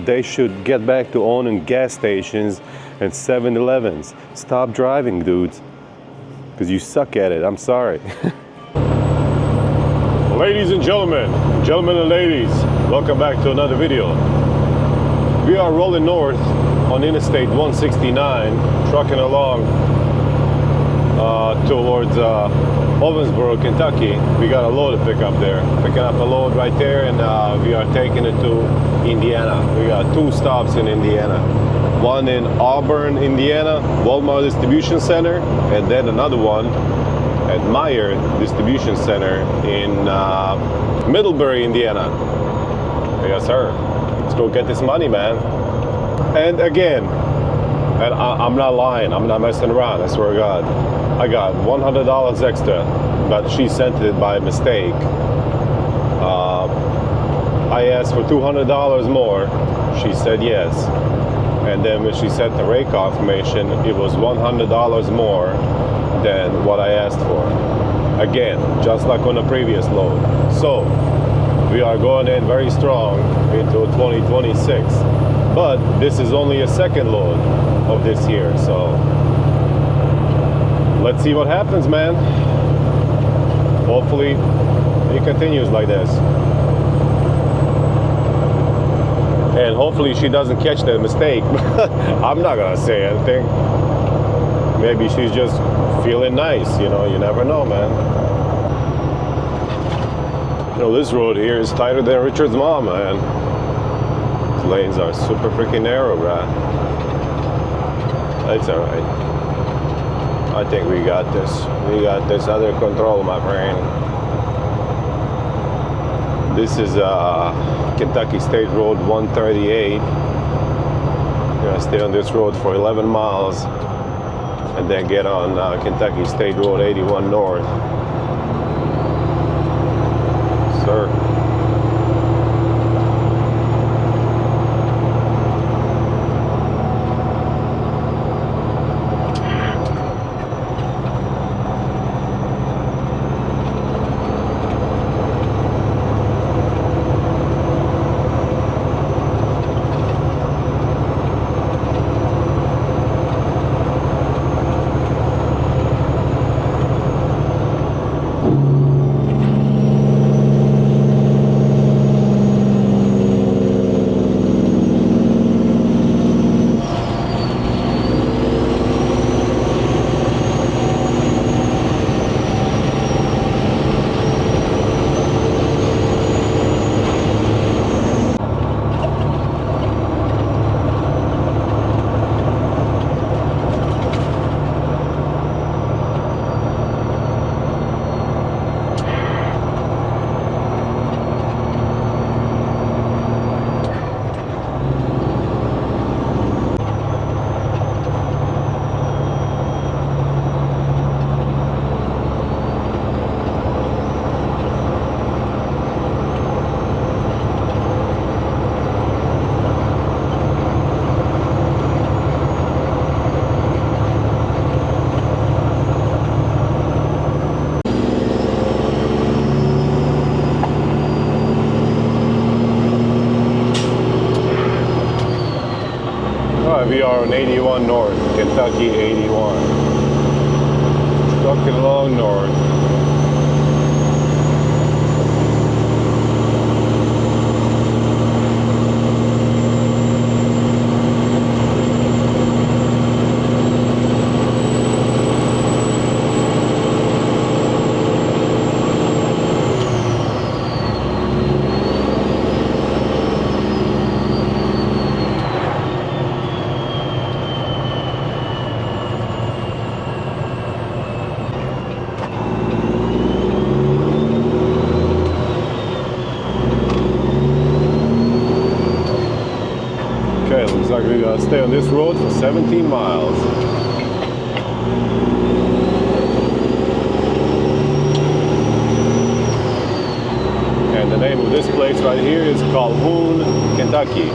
they should get back to owning gas stations and 7-Elevens. Stop driving, dudes, because you suck at it. I'm sorry. Ladies and gentlemen and ladies, welcome back to another video. We are rolling north on Interstate 169, trucking along towards Owensboro, Kentucky. We got a load to pick up there. Picking up a load right there, and we are taking it to Indiana. We got 2 stops in Indiana. One in Auburn, Indiana, Walmart Distribution Center, and then another one at Meyer Distribution Center in Middlebury, Indiana. Yes, sir. Let's go get this money, man. And again, and I'm not lying, I'm not messing around, I swear to God. I got $100 extra, but she sent it by mistake. I asked for $200 more. She said yes. And then when she sent the rate confirmation, it was $100 more than what I asked for. Again, just like on the previous load. So, we are going in very strong into 2026. But this is only a second load of this year, so let's see what happens, man. Hopefully it continues like this. And hopefully she doesn't catch that mistake. I'm not gonna say anything. Maybe she's just feeling nice, you know, you never know, man. You know, this road here is tighter than Richard's mom, man. These lanes are super freaking narrow, bruh. That's alright. I think we got this. We got this under control, my friend. This is Kentucky State Road 138. We're gonna stay on this road for 11 miles and then get on Kentucky State Road 81 North. Sir. We are on 81 North, Kentucky 81. Trucking along north. Looks like we gotta stay on this road for 17 miles. And the name of this place right here is Calhoun, Kentucky.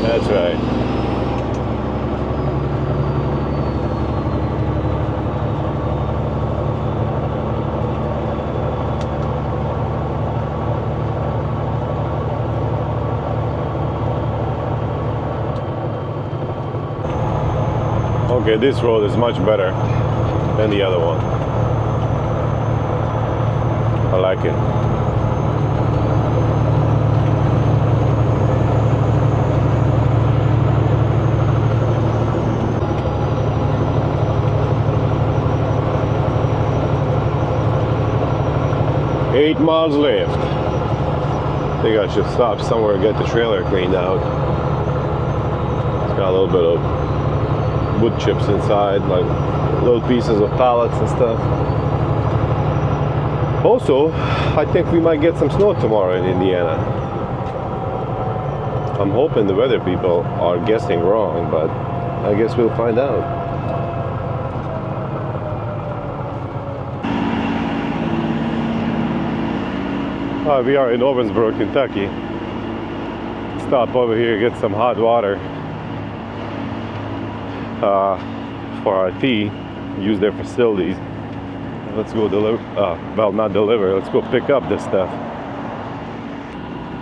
That's right. Okay, this road is much better than the other one. I like it. Eight miles left. I think I should stop somewhere and get the trailer cleaned out. It's got a little bit of wood chips inside, like little pieces of pallets and stuff. Also, I think we might get some snow tomorrow in Indiana. I'm hoping the weather people are guessing wrong, but I guess we'll find out. We are in Owensboro, Kentucky. Stop over here, get some hot water for our tea. Use their facilities. Let's go deliver. Well, not deliver. Let's go pick up this stuff.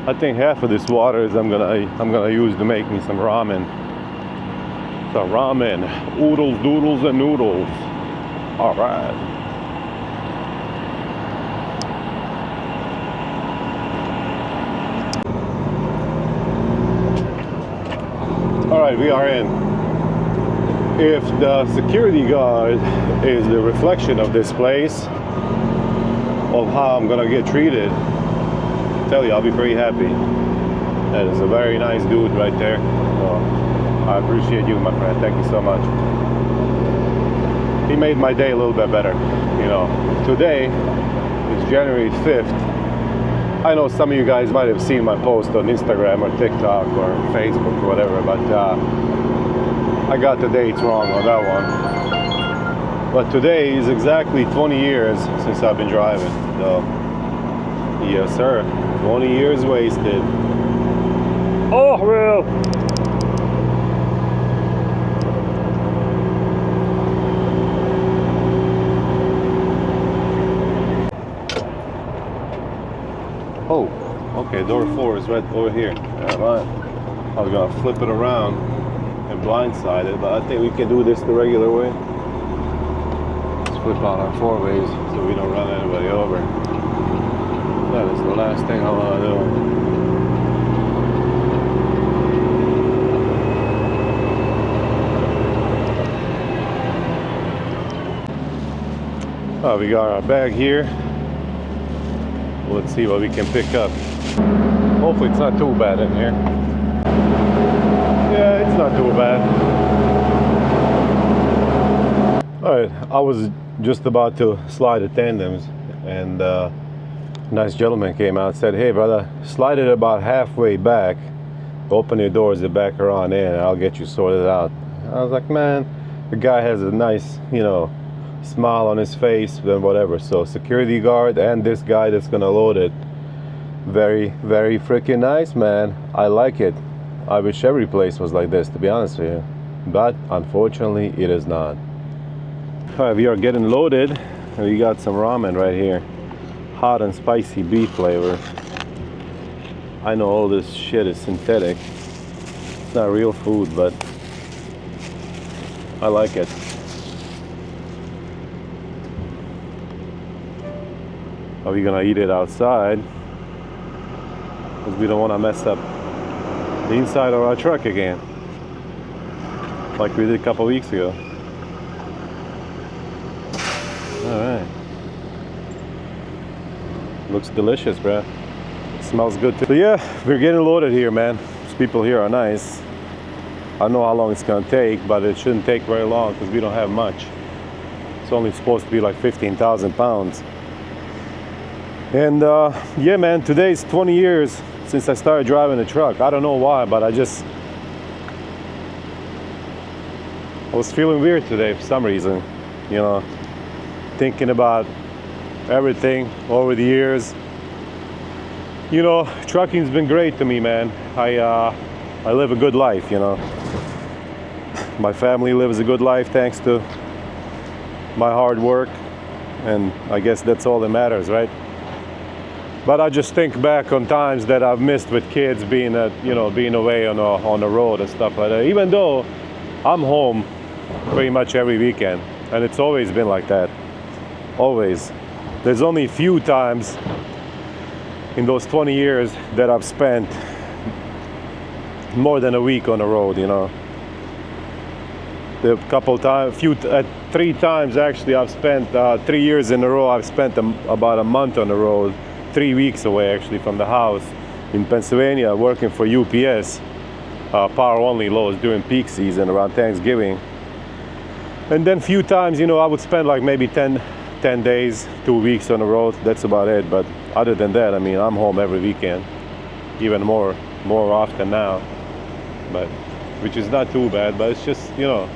I think half of this water is I'm gonna use to make me some ramen. Some ramen, oodles, doodles, and noodles. All right. All right, we are in. If the security guard is the reflection of this place, of how I'm gonna get treated, I tell you, I'll be pretty happy. That is a very nice dude right there. So I appreciate you, my friend. Thank you so much. He made my day a little bit better. You know, today is January 5th. I know some of you guys might have seen my post on Instagram or TikTok or Facebook or whatever, but I got the dates wrong on that one. But today is exactly 20 years since I've been driving. So, yes, sir. 20 years wasted. Oh, real. Oh, okay, door 4 is right over here. Right. I was gonna flip it around and blindside it, but I think we can do this the regular way. Let's flip out our 4-ways so we don't run anybody over. That is the last thing I wanna do. Oh, we got our bag here. Let's see what we can pick up. Hopefully it's not too bad in here. Yeah, it's not too bad. Alright, I was just about to slide the tandems and a nice gentleman came out and said, hey brother, slide it about halfway back, open your doors and back around in and I'll get you sorted out. I was like, man, the guy has a nice, you know, smile on his face, then whatever. So security guard and this guy that's gonna load it, very, very freaking nice, man. I like it. I wish every place was like this, to be honest with you, but unfortunately it is not. All right, we are getting loaded and we got some ramen right here, hot and spicy beef flavor. I know all this shit is synthetic, it's not real food, but I like it. Are we gonna eat it outside? Because we don't want to mess up the inside of our truck again, like we did a couple weeks ago. All right. Looks delicious, bruh. Smells good too. So yeah, we're getting loaded here, man. These people here are nice. I don't know how long it's gonna take, but it shouldn't take very long because we don't have much. It's only supposed to be like 15,000 pounds. And yeah, man, today's 20 years since I started driving a truck. I don't know why, but I was feeling weird today for some reason, you know, thinking about everything over the years. You know, trucking's been great to me, man. I live a good life, you know. My family lives a good life thanks to my hard work, and I guess that's all that matters, right? But I just think back on times that I've missed with kids being away on the road and stuff like that. Even though I'm home pretty much every weekend, and it's always been like that. Always. There's only a few times in those 20 years that I've spent more than a week on the road, you know. The couple times, 3 times actually, I've spent 3 years in a row. I've spent about a month on the road, 3 weeks away actually from the house in Pennsylvania, working for UPS, power only loads during peak season around Thanksgiving. And then few times, you know, I would spend like maybe 10 days, 2 weeks on the road. That's about it. But other than that, I mean, I'm home every weekend, even more often now. But which is not too bad. But it's just, you know,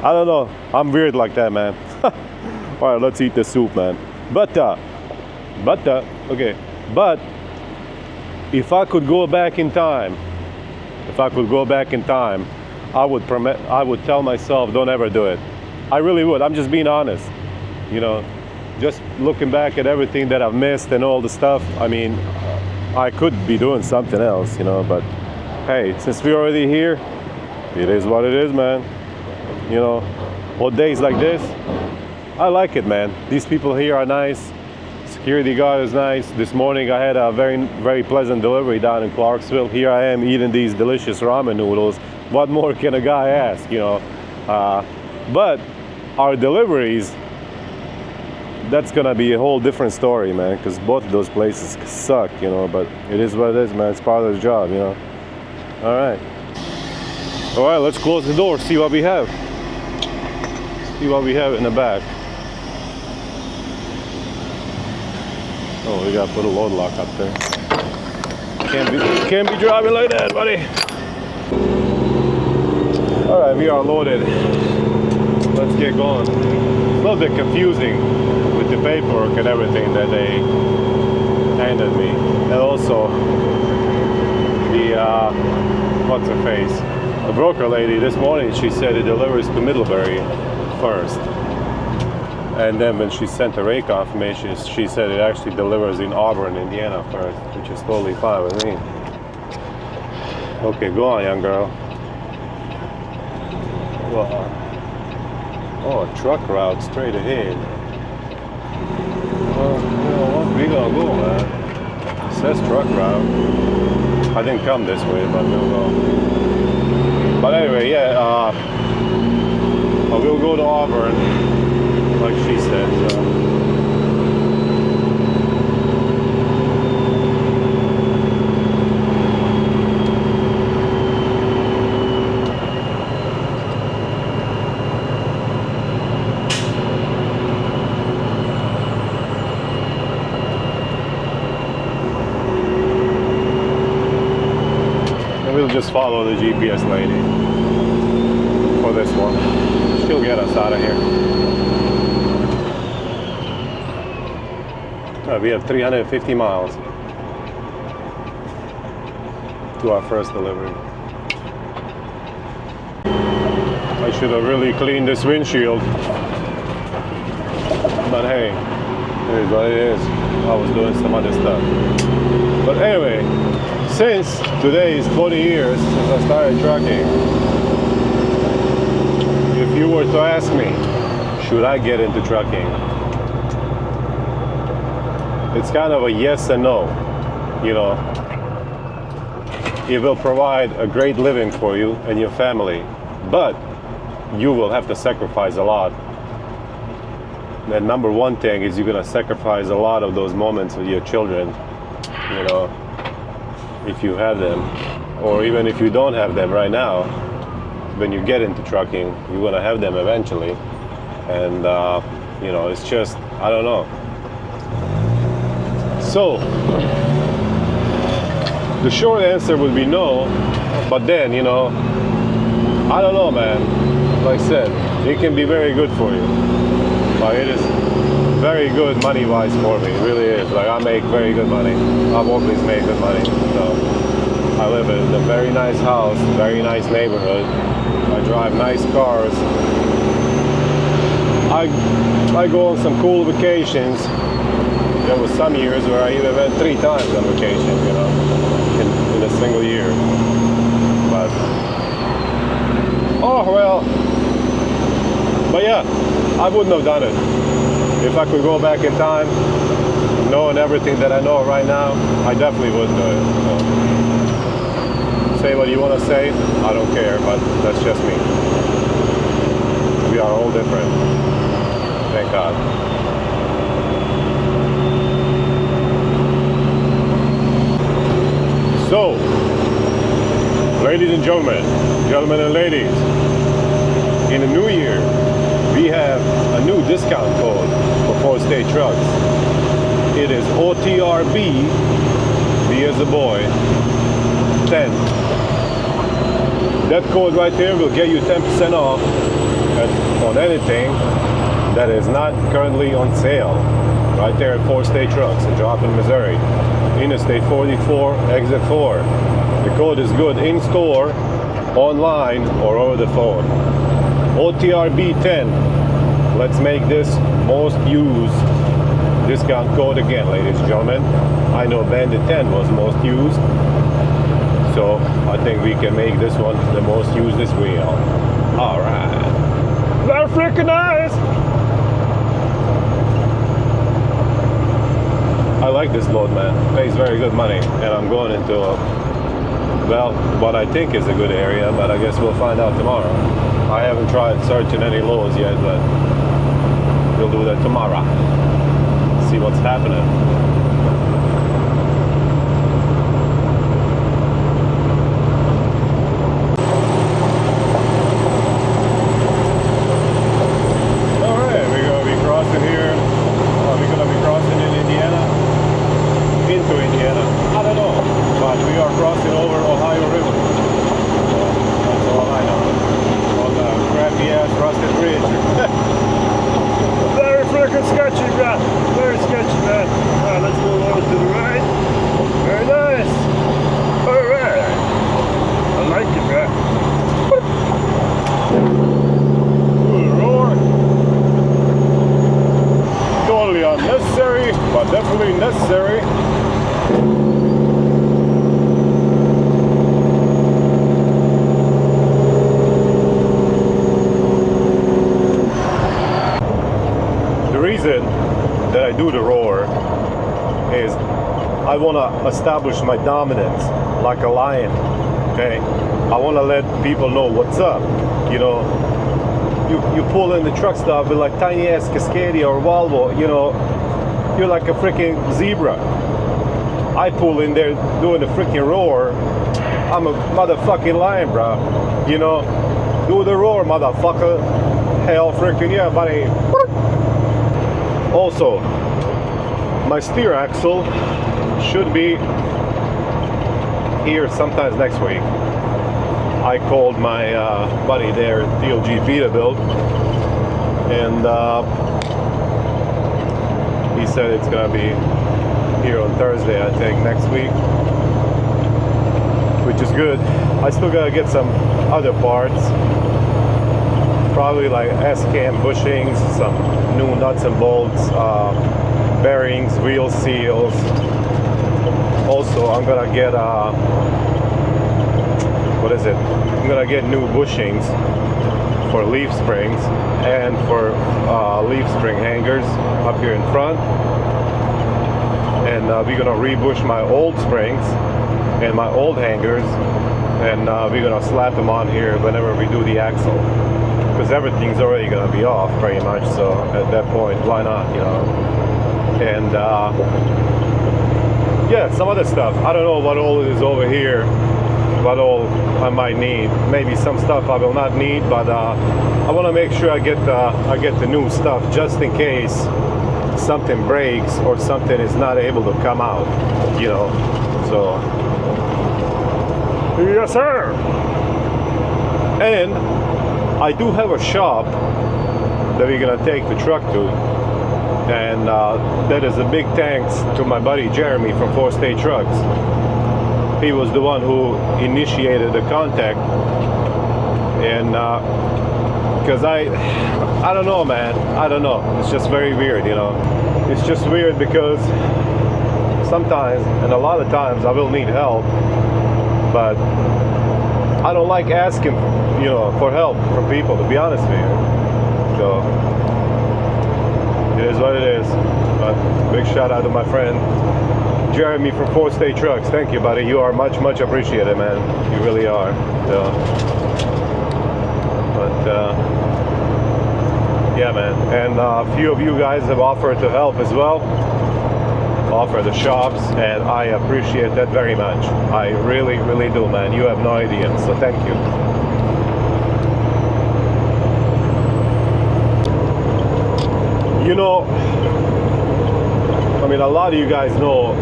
I don't know. I'm weird like that, man. All right, let's eat the soup, man. But okay. But if I could go back in time, I would tell myself, don't ever do it. I really would. I'm just being honest. You know, just looking back at everything that I've missed and all the stuff. I mean, I could be doing something else, you know. But hey, since we're already here, it is what it is, man. You know, on days like this, I like it, man. These people here are nice. Security guard is nice. This morning I had a very pleasant delivery down in Clarksville. Here I am eating these delicious ramen noodles. What more can a guy ask, you know? But our deliveries, that's gonna be a whole different story, man, because both of those places suck, you know. But it is what it is, man. It's part of the job, you know. All right, let's close the door, see what we have. See what we have in the back. Oh, we gotta put a load lock up there. Can't be driving like that, buddy. All right, we are loaded. Let's get going. It's a little bit confusing with the paperwork and everything that they handed me, and also the what's her face? The broker lady this morning. She said it delivers to Middlebury first. And then when she sent the rate confirmation, she said it actually delivers in Auburn, Indiana first, which is totally fine with me. Okay, go on, young girl. Well, oh, a truck route straight ahead. Well, you know what? We gonna go, man. It says truck route. I didn't come this way, but we'll go. But anyway, yeah, we'll go to Auburn, like she said, so. And we'll just follow the GPS lady for this one. She'll get us out of here. We have 350 miles to our first delivery. I should have really cleaned this windshield, but hey, it is what it is. I was doing some other stuff. But anyway, since today is 20 years since I started trucking, if you were to ask me, should I get into trucking? It's kind of a yes and no, you know. It will provide a great living for you and your family, but you will have to sacrifice a lot. The number one thing is you're gonna sacrifice a lot of those moments with your children, you know, if you have them, or even if you don't have them right now. When you get into trucking, you're gonna have them eventually, and you know, it's just, I don't know. So the short answer would be no, but then, you know, I don't know, man. Like I said, it can be very good for you. Like, it is very good money-wise for me. It really is. Like, I make very good money. I've always made good money. So I live in a very nice house, very nice neighborhood. I drive nice cars. I go on some cool vacations. There was some years where I even went 3 times on vacation, you know, in a single year. But, oh well, I wouldn't have done it. If I could go back in time, knowing everything that I know right now, I definitely wouldn't do it. So, say what you want to say, I don't care, but that's just me. We are all different. Thank God. So, ladies and gentlemen and ladies, in the new year, we have a new discount code for 4-state trucks. It is OTRB, B as a boy, 10. That code right there will get you 10% off on anything that is not currently on sale. Right there at 4-state trucks in Joplin, Missouri. Interstate 44, exit 4. The code is good in store, online, or over the phone. OTRB 10. Let's make this most used discount code again, ladies and gentlemen. I know Bandit 10 was most used, so I think we can make this one the most used as well. Alright. Very freaking nice! I like this load, man. Pays very good money, and I'm going into well, what I think is a good area, but I guess we'll find out tomorrow. I haven't tried searching any loads yet, but we'll do that tomorrow. See what's happening. Alright, we're going to be crossing here. We're going to be crossing in Indiana. Into Indiana. I don't know. But we are crossing over Ohio River. So that's all I know. On the crappy ass rusted bridge. Very freaking sketchy, man. Very sketchy, man. Alright, let's move over to the right. Very nice. Alright. I like it, man. Ooh, roar. Totally unnecessary, but definitely necessary. The reason that I do the roar is I want to establish my dominance like a lion. Okay, I want to let people know what's up. You know, you pull in the truck stop with like tiny ass Cascadia or Volvo. You know, you're like a freaking zebra. I pull in there doing the freaking roar. I'm a motherfucking lion, bro. You know, do the roar, motherfucker. Hell freaking yeah, buddy. Also, my steer axle should be here sometimes next week. I called my buddy there at DOG Peterbilt, and he said it's gonna be here on Thursday, I think, next week, which is good. I still gotta get some other parts, probably like S-cam bushings, some new nuts and bolts, bearings, wheel seals. Also, I'm gonna get I'm gonna get new bushings for leaf springs and for leaf spring hangers up here in front. And we're gonna rebush my old springs and my old hangers, and we're gonna slap them on here whenever we do the axle, because everything's already gonna be off pretty much. So at that point, why not, you know? And yeah, some other stuff. I don't know what all is over here, what all I might need. Maybe some stuff I will not need, but I want to make sure I get the new stuff just in case something breaks or something is not able to come out, you know. So yes, sir. And I do have a shop that we're gonna take the truck to, and that is a big thanks to my buddy Jeremy from 4-State Trucks. He was the one who initiated the contact, and because I don't know, man, I don't know, it's just very weird, you know. It's just weird because sometimes, and a lot of times, I will need help, but I don't like asking, you know, for help from people, to be honest with you. So is what it is. But big shout out to my friend Jeremy from 4th State Trucks. Thank you, buddy. You are much, much appreciated, man. You really are. So, but yeah, man. And a few of you guys have offered to help as well. Offer the shops, and I appreciate that very much. I really, really do, man. You have no idea. So thank you. You know, I mean, a lot of you guys know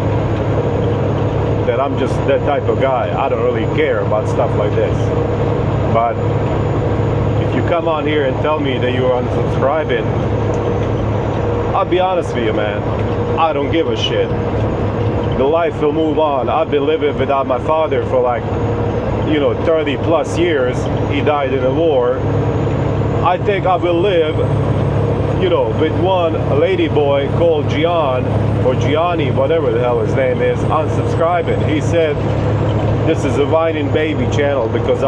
that I'm just that type of guy. I don't really care about stuff like this. But if you come on here and tell me that you are unsubscribing, I'll be honest with you, man. I don't give a shit. The life will move on. I've been living without my father for like, 30 plus years. He died in a war. I think I will live with one lady boy called Gian, or Gianni, whatever the hell his name is, unsubscribing. He said, this is a whining baby channel, because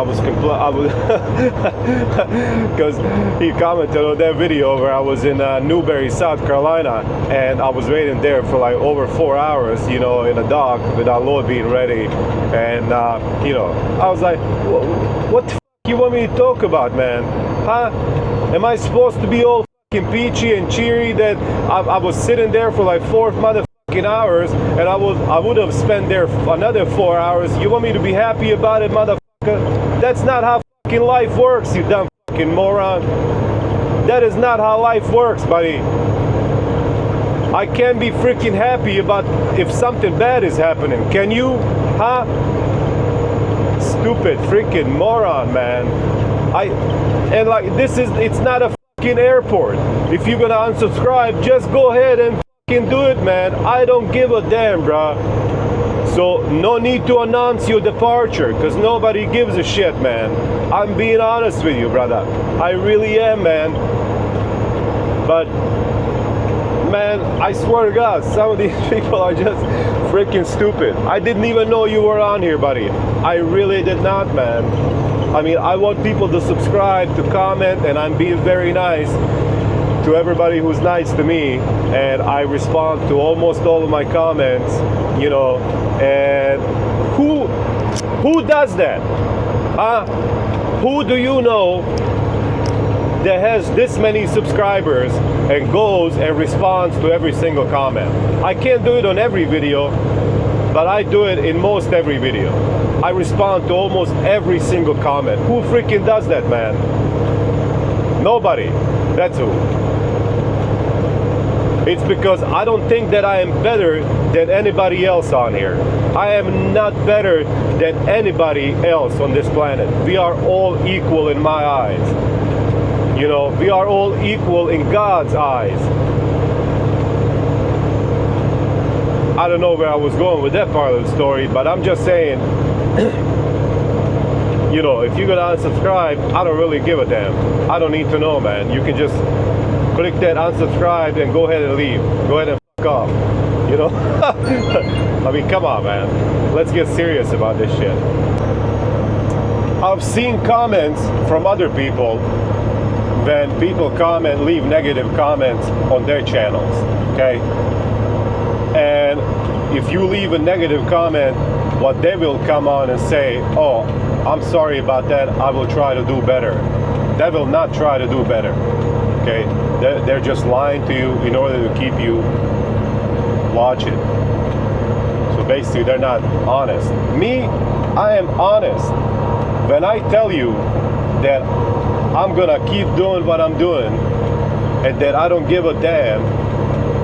because he commented on that video where I was in Newberry, South Carolina, and I was waiting there for like over 4 hours, in a dock without load being ready. And, I was like, what the f*** you want me to talk about, man? Huh? Am I supposed to be all peachy and cheery that I was sitting there for like 4 motherfucking hours, and I would have spent there another 4 hours? You want me to be happy about it, motherfucker? That's not how fucking life works, you dumb fucking moron. That is not how life works, buddy. I can't be freaking happy about if something bad is happening. Can you? Huh? Stupid freaking moron, man. It's not a airport. If you're gonna unsubscribe, just go ahead and fucking do it, man. I don't give a damn, bruh. So no need to announce your departure, because nobody gives a shit, man. I'm being honest with you, brother. I really am, man. But man, I swear to God, some of these people are just freaking stupid. I didn't even know you were on here, buddy. I really did not, man. I mean, I want people to subscribe, to comment, and I'm being very nice to everybody who's nice to me, and I respond to almost all of my comments, and who does that? Huh? Who do you know that has this many subscribers and goes and responds to every single comment? I can't do it on every video, but I do it in most every video. I respond to almost every single comment. Who freaking does that, man? Nobody. That's who. It's because I don't think that I am better than anybody else on here. I am not better than anybody else on this planet. We are all equal in my eyes. We are all equal in God's eyes. I don't know where I was going with that part of the story, but I'm just saying, if you're gonna unsubscribe, I don't really give a damn. I don't need to know, man. You can just click that unsubscribe and go ahead and leave. Go ahead and fuck off. I mean, come on, man. Let's get serious about this shit. I've seen comments from other people when people leave negative comments on their channels, okay? And if you leave a negative comment, what they will come on and say, oh, I'm sorry about that, I will try to do better. They will not try to do better, okay? They're just lying to you in order to keep you watching. So basically, they're not honest. Me, I am honest. When I tell you that I'm gonna keep doing what I'm doing and that I don't give a damn,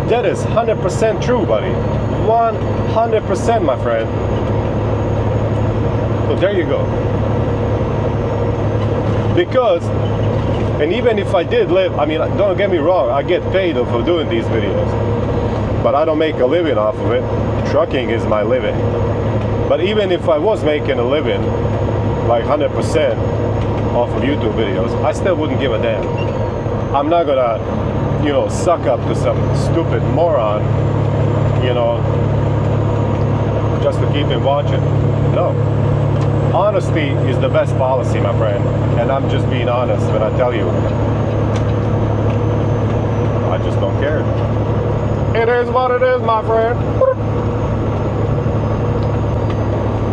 that is 100% true, buddy. 100%, my friend. So there you go. Because, and even if I did live, I mean, don't get me wrong, I get paid for doing these videos, but I don't make a living off of it. Trucking is my living. But even if I was making a living, like 100% off of YouTube videos, I still wouldn't give a damn. I'm not gonna, suck up to some stupid moron, just to keep him watching. No. Honesty is the best policy, my friend. And I'm just being honest when I tell you. I just don't care. It is what it is, my friend.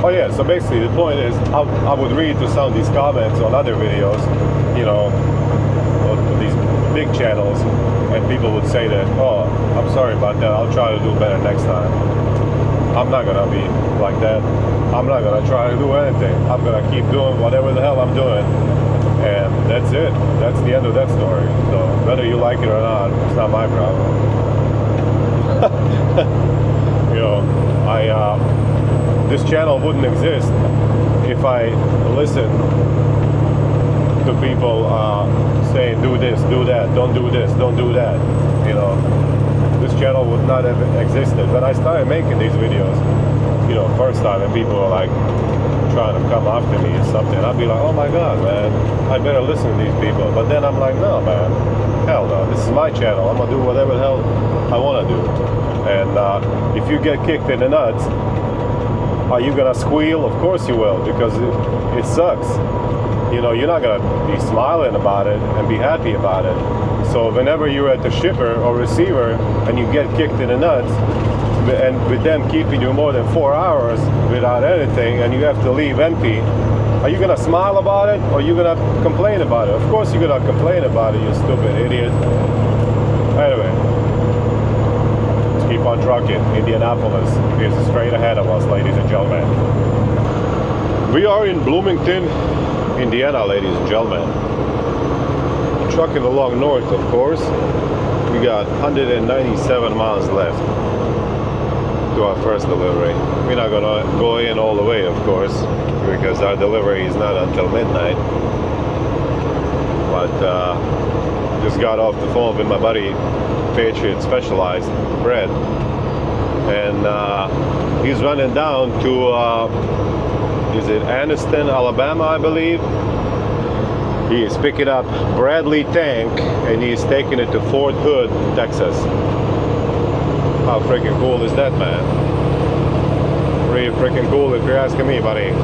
Oh yeah, so basically the point is, I would read to some of these comments on other videos, you know, on these big channels, and people would say that, oh, I'm sorry about that, I'll try to do better next time. I'm not gonna be like that. I'm not gonna try to do anything. I'm gonna keep doing whatever the hell I'm doing, and that's it. That's the end of that story. So whether you like it or not, it's not my problem. You know, this channel wouldn't exist if I listened to people saying do this, do that, don't do this, don't do that. You know, this channel would not have existed. When I started making these videos, you know, first time, and people were like trying to come after me or something, I'd be like, oh my god, man, I better listen to these people. But then I'm like, no, man, hell no, this is my channel. I'm gonna do whatever the hell I want to do. And if you get kicked in the nuts, are you gonna squeal? Of course you will, because it sucks. You know, you're not gonna be smiling about it and be happy about it. So whenever you're at the shipper or receiver and you get kicked in the nuts, and with them keeping you more than 4 hours without anything, and you have to leave empty, are you gonna smile about it, or are you gonna complain about it? Of course you're gonna complain about it, you stupid idiot. Anyway, let's keep on trucking. Indianapolis is straight ahead of us, ladies and gentlemen. We are in Bloomington, Indiana, ladies and gentlemen. Trucking along north, of course. We got 197 miles left to our first delivery. We're not gonna go in all the way, of course, because our delivery is not until midnight. But just got off the phone with my buddy Patriot Specialized Bread, and he's running down to is it Anniston, Alabama, I believe. He is picking up Bradley tank and he's taking it to Fort Hood, Texas. How freaking cool is that, man? Pretty freaking cool if you're asking me, buddy.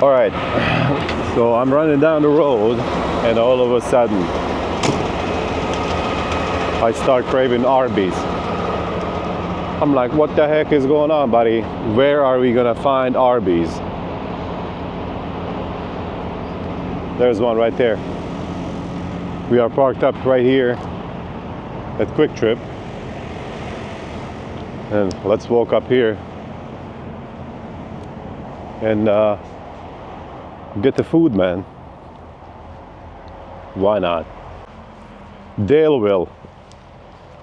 Alright, so I'm running down the road and all of a sudden I start craving Arby's. I'm like, what the heck is going on, buddy? Where are we gonna find Arby's? There's one right there. We are parked up right here at Quick Trip. And let's walk up here and get the food, man. Why not? Daleville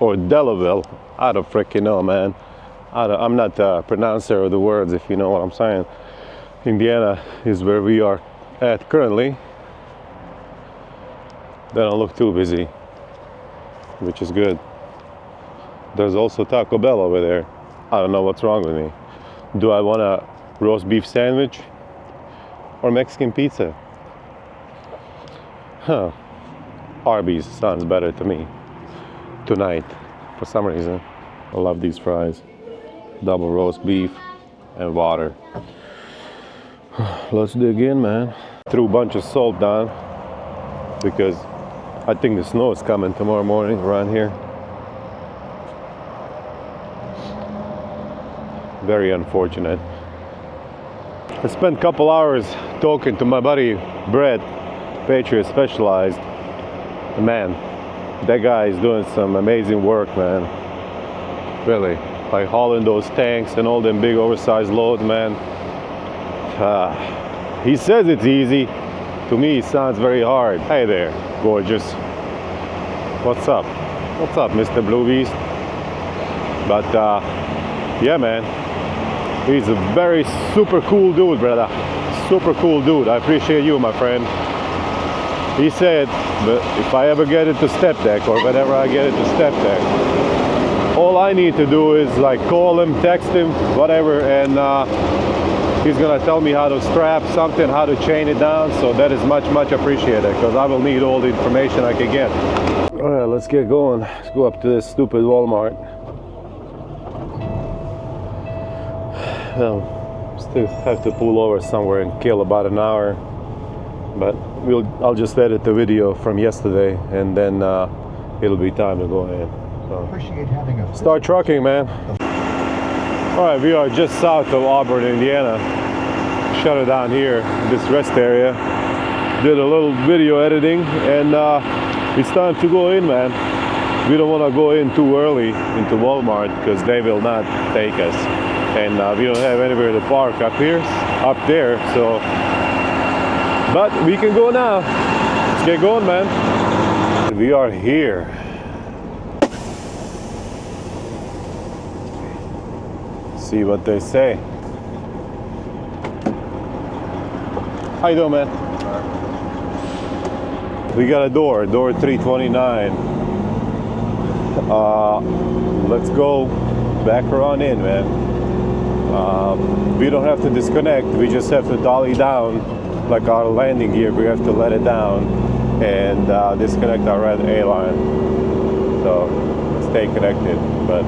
or Delaville, I don't freaking know, man. I'm not a pronouncer of the words, if you know what I'm saying. Indiana is where we are at currently. They don't look too busy, which is good. There's also Taco Bell over there. I don't know what's wrong with me. Do I want a roast beef sandwich or Mexican pizza? Huh. Arby's sounds better to me tonight for some reason. I love these fries. Double roast beef and water. Let's dig in, man. Threw a bunch of salt down because I think the snow is coming tomorrow morning around here. Very unfortunate. I spent a couple hours talking to my buddy Brett, Patriot Specialized. Man, that guy is doing some amazing work, man. Really, like hauling those tanks and all them big oversized loads, man. He says it's easy. To me, it sounds very hard. Hey there, gorgeous. What's up? What's up, Mr. Blue Beast? But yeah, man, he's a very super cool dude, brother. Super cool dude. I appreciate you, my friend. He said, but if I ever get into step deck, or whenever I get into step deck, all I need to do is like call him, text him, whatever, and he's gonna tell me how to strap something, how to chain it down. So that is much, much appreciated, because I will need all the information I can get. All right, let's get going. Let's go up to this stupid Walmart. Well, still have to pull over somewhere and kill about an hour But I'll just edit the video from yesterday, and then it'll be time to go in. So Appreciate having a start trucking, man. All right, we are just south of Auburn, Indiana. Shut it down here, this rest area. Did a little video editing, and it's time to go in, man. We don't want to go in too early into Walmart because they will not take us, and we don't have anywhere to park up there. So, but we can go now. Let's get going, man. We are here. See what they say. How you doing, man? We got a door 329. Let's go back around in, man. We don't have to disconnect. We just have to dolly down, like our landing gear. We have to let it down and disconnect our red A line. So stay connected. But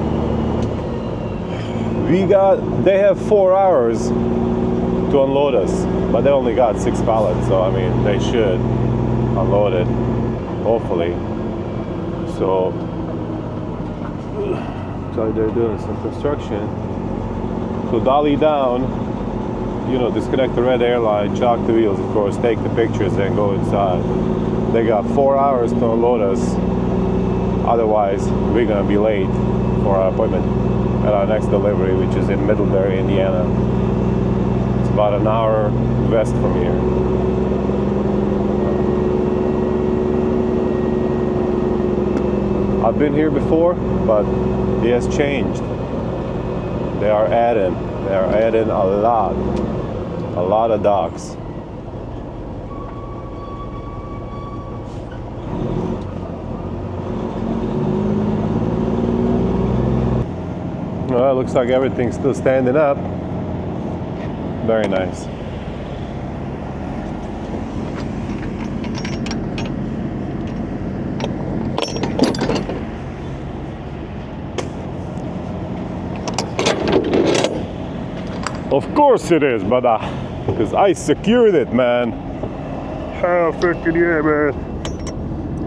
they have 4 hours to unload us, but they only got 6 pallets. So I mean, they should unload it, hopefully. So they're doing some construction. So dolly down, disconnect the red airline, chock the wheels, of course, take the pictures, and go inside. They got 4 hours to unload us. Otherwise, we're gonna be late for our appointment at our next delivery, which is in Middlebury, Indiana. It's about an hour west from here. I've been here before, but it has changed. They are adding a lot of docks. Well, it looks like everything's still standing up. Very nice. Of course it is, brother, because I secured it, man. Hell freaking yeah, man.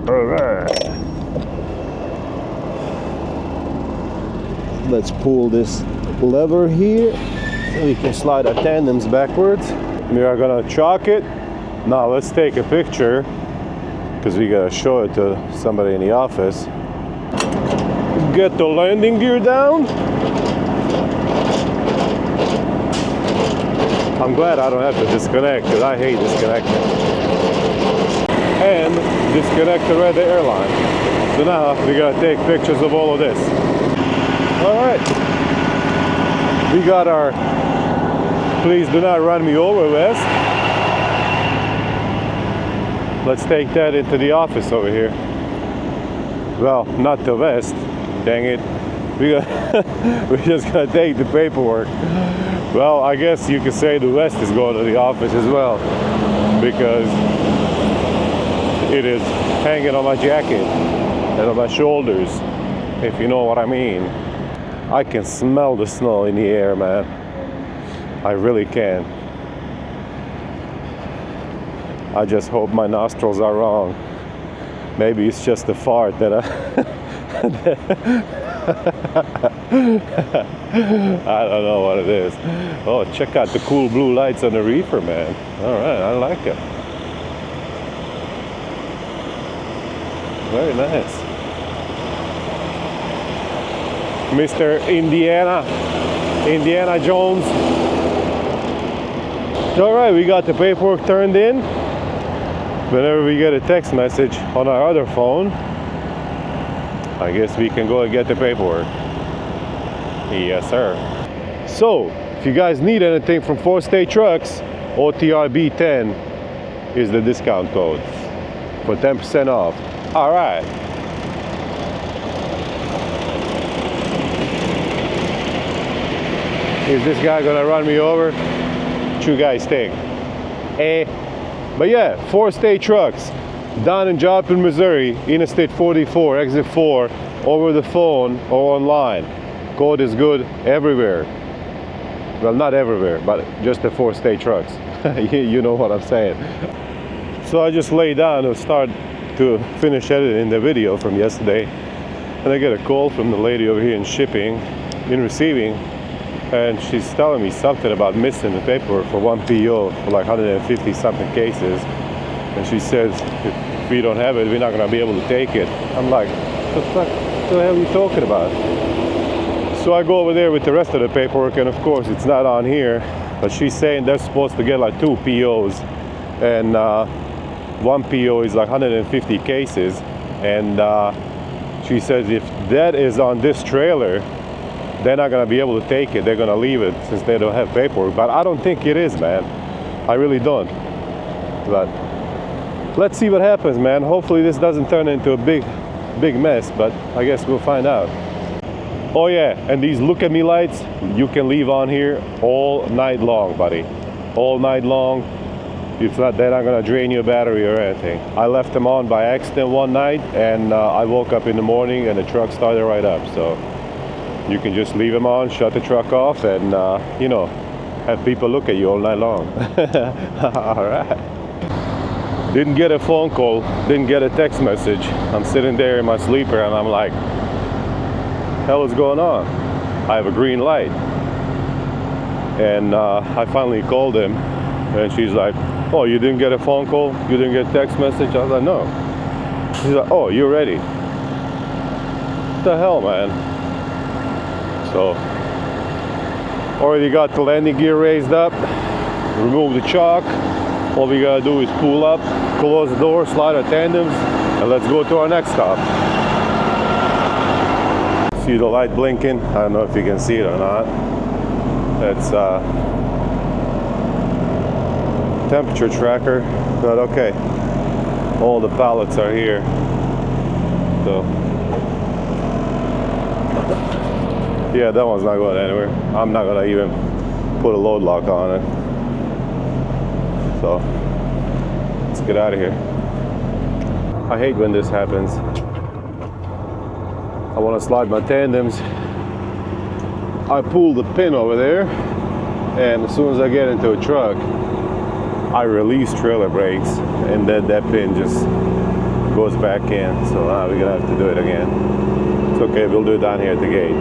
All right. Let's pull this lever here so we can slide our tandems backwards. We are gonna chock it. Now let's take a picture because we gotta show it to somebody in the office. Get the landing gear down. I'm glad I don't have to disconnect because I hate disconnecting. And disconnect the red airline. So now we gotta take pictures of all of this. All right. We got our please do not run me over vest. Let's take that into the office over here. Well, not the vest. Dang it. We're just gonna take the paperwork. Well, I guess you could say the vest is going to the office as well, because it is hanging on my jacket and on my shoulders, if you know what I mean. I can smell the snow in the air, man. I really can. I just hope my nostrils are wrong. Maybe it's just a fart that I don't know what it is. Oh, check out the cool blue lights on the reefer, man. All right, I like it. Very nice. Mr. Indiana Jones. All right, we got the paperwork turned in. Whenever we get a text message on our other phone, I guess we can go and get the paperwork. Yes, sir. So, if you guys need anything from 4-State Trucks, OTRB10 is the discount code for 10% off. All right. Is this guy gonna run me over? What you guys think? But yeah, 4-State Trucks down in Joplin, Missouri, Interstate 44, exit 4, over the phone or online. Code is good everywhere. Well, not everywhere, but just the 4-State Trucks. You know what I'm saying. So I just lay down to start to finish editing the video from yesterday, and I get a call from the lady over here in shipping, in receiving, and she's telling me something about missing the paperwork for one PO for like 150 something cases, and she says if we don't have it, we're not going to be able to take it. I'm like, what the hell are you talking about? So I go over there with the rest of the paperwork, and of course it's not on here, but she's saying they're supposed to get like 2 POs, and one PO is like 150 cases, and she says if that is on this trailer, they're not going to be able to take it. They're going to leave it since they don't have paperwork. But I don't think it is, man. I really don't. But let's see what happens, man. Hopefully this doesn't turn into a big mess, but I guess we'll find out. Oh yeah, and these look at me lights, you can leave on here all night long, buddy. All night long. It's not, they're not gonna drain your battery or anything. I left them on by accident one night, and I woke up in the morning and the truck started right up. So you can just leave them on, shut the truck off, and you know, have people look at you all night long. All right. Didn't get a phone call, didn't get a text message. I'm sitting there in my sleeper and I'm like, hell is going on? I have a green light. And I finally called him, and she's like, oh, you didn't get a phone call? You didn't get a text message? I was like, no. She's like, oh, you're ready. What the hell, man? So, already got the landing gear raised up, remove the chalk. All we gotta do is pull up, close the door, slide our tandems, and let's go to our next stop. See the light blinking? I don't know if you can see it or not. That's temperature tracker, but okay. All the pallets are here. So yeah, that one's not going anywhere. I'm not gonna even put a load lock on it. So let's get out of here. I hate when this happens. I want to slide my tandems. I pull the pin over there, and as soon as I get into a truck, I release trailer brakes, and then that pin just goes back in. So now we're gonna have to do it again. It's okay, we'll do it down here at the gate.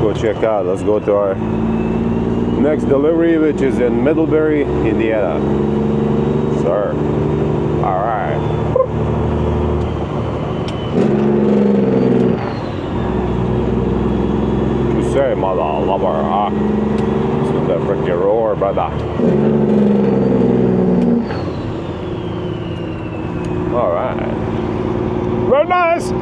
Go check out. Let's go to our next delivery, which is in Middlebury, Indiana. Sir. All right. You say, mother lover, huh? With that freaking roar, brother. All right. Very nice.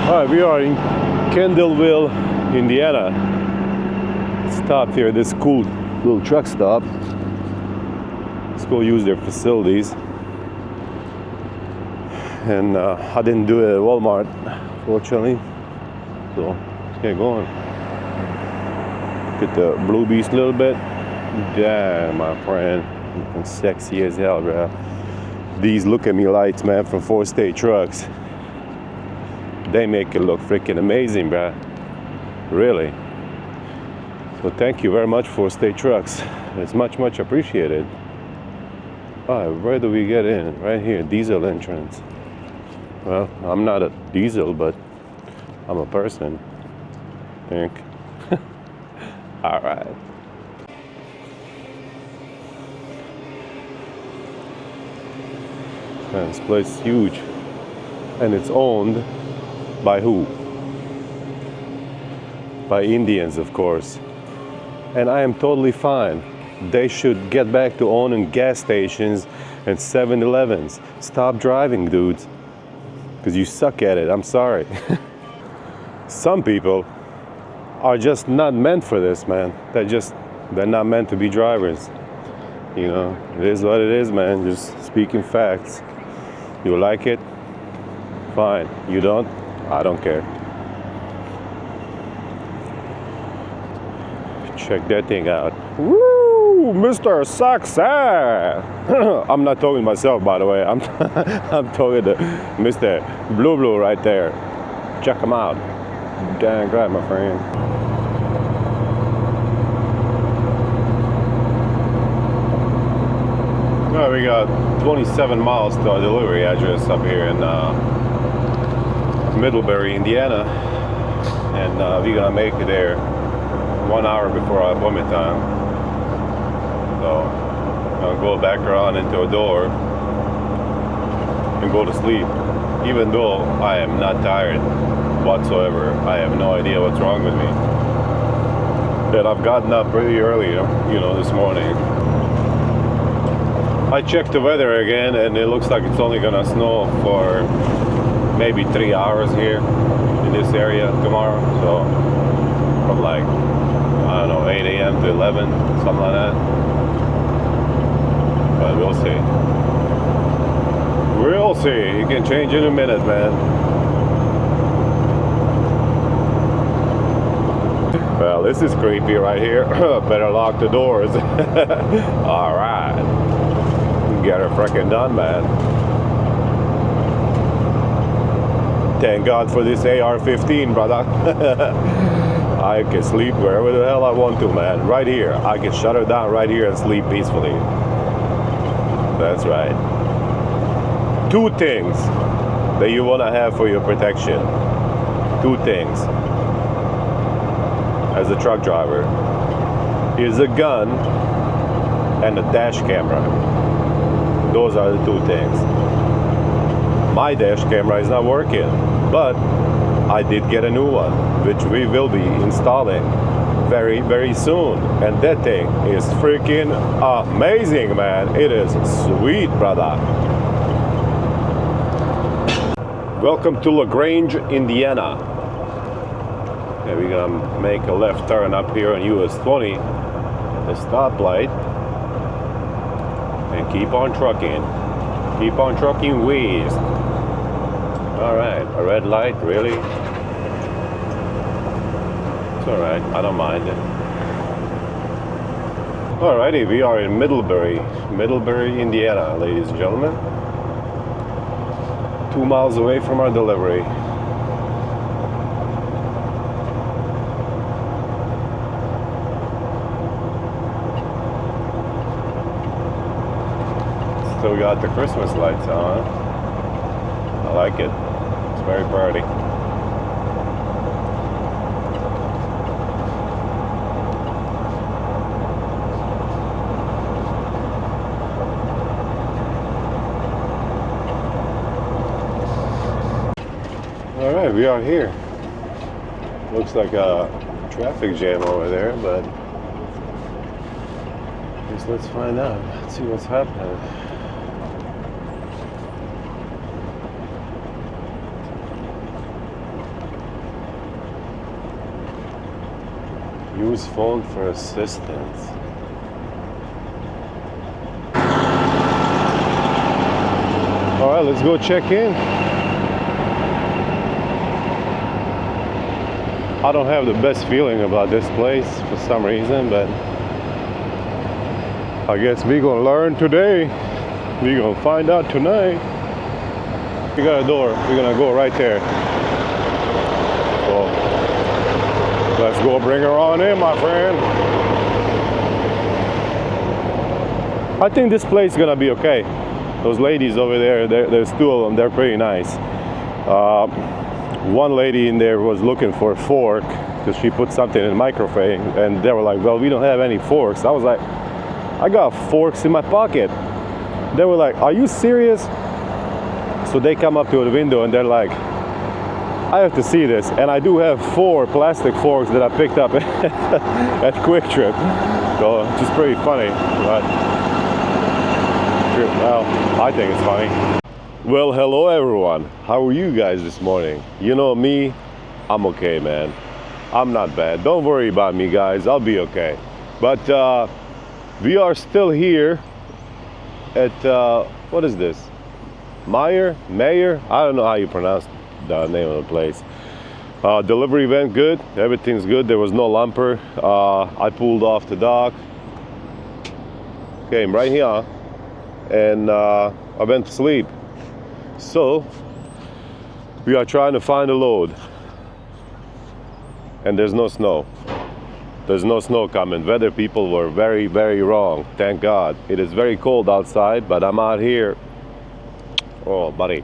Alright, we are in Kendallville, Indiana. Stopped here at this cool little truck stop. Let's go use their facilities. And I didn't do it at Walmart, fortunately. So let's get going. Get the Blue Beast a little bit. Damn, my friend, looking sexy as hell, bro. These look at me lights, man, from 4 State Trucks. They make it look freaking amazing, bruh. Really. So thank you very much for State Trucks. It's much, much appreciated. Alright, where do we get in? Right here, diesel entrance. Well, I'm not a diesel, but I'm a person, I think. Alright. Man, this place is huge. And it's owned by who? By Indians, of course. And I am totally fine. They should get back to owning gas stations and 7-Elevens. Stop driving, dudes. Because you suck at it, I'm sorry. Some people are just not meant for this, man. They're not meant to be drivers. You know, it is what it is, man. Just speaking facts. You like it? Fine. You don't? I don't care. Check that thing out. Woo! Mr. Success. I'm not talking to myself, by the way. I'm talking to Mr. Blue right there. Check him out. Dang right, my friend. Well, we got 27 miles to our delivery address up here in Middlebury, Indiana, and we're gonna make it there 1 hour before our appointment time. So I'll go back around into a door and go to sleep. Even though I am not tired whatsoever, I have no idea what's wrong with me. And I've gotten up pretty early, you know, this morning. I checked the weather again, and it looks like it's only gonna snow for maybe 3 hours here in this area tomorrow. So from like, I don't know, 8 a.m. to 11, something like that. But we'll see. We'll see. It can change in a minute, man. Well, this is creepy right here. Better lock the doors. All right. Get her freaking done, man. Thank God for this AR-15, brother. I can sleep wherever the hell I want to, man. Right here. I can shut her down right here and sleep peacefully. That's right. 2 things that you want to have for your protection. 2 things. As a truck driver. Is a gun and a dash camera. Those are the 2 things. My dash camera is not working, but I did get a new one, which we will be installing very, very soon. And that thing is freaking amazing, man. It is sweet, brother. Welcome to LaGrange, Indiana. Okay, we're gonna make a left turn up here on US 20, the stoplight, and keep on trucking. Keep on trucking west. Alright, a red light, really? It's alright, I don't mind it. Alrighty, we are in Middlebury, Indiana, ladies and gentlemen. 2 miles away from our delivery. Still got the Christmas lights on. I like it. It's very pretty. All right, we are here. Looks like a traffic jam over there, but I guess let's find out. Let's see what's happening. Use phone for assistance. All right, let's go check in. I don't have the best feeling about this place for some reason, but I guess we're gonna learn today. We're gonna find out tonight. We got a door. We're gonna go right there. So let's go bring her on in, my friend. I think this place is gonna be okay. Those ladies over there, there's 2 of them. They're pretty nice. One lady in there was looking for a fork because she put something in the microwave, and they were like, well, we don't have any forks. I was like, I got forks in my pocket. They were like, are you serious? So they come up to the window and they're like, I have to see this. And I do have 4 plastic forks that I picked up at Quick Trip. So it's just pretty funny. But well, I think it's funny. Well, hello everyone. How are you guys this morning? You know me, I'm okay, man. I'm not bad. Don't worry about me, guys. I'll be okay. But we are still here at, what is this? Mayer? I don't know how you pronounce the name of the place. Delivery went good. Everything's good. There was no lumper. I pulled off the dock. came right here, and I went to sleep. So we are trying to find a load, and there's no snow. There's no snow coming. Weather people were very, very wrong. Thank God. It is very cold outside, but I'm out here. Oh, buddy,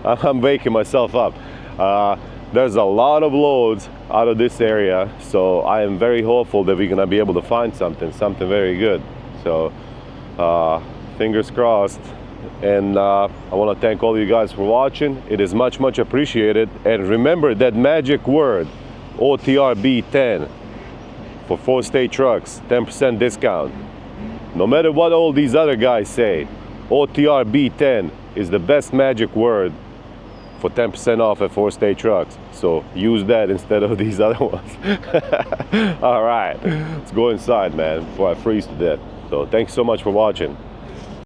I'm waking myself up. There's a lot of loads out of this area, so I am very hopeful that we're gonna be able to find something very good. So fingers crossed. And I want to thank all you guys for watching. It is much appreciated. And remember that magic word, OTRB10, for 4-state trucks, 10% discount. No matter what all these other guys say, OTRB10 is the best magic word for 10% off at 4-state trucks. So use that instead of these other ones. All right, let's go inside, man, before I freeze to death. So thanks so much for watching.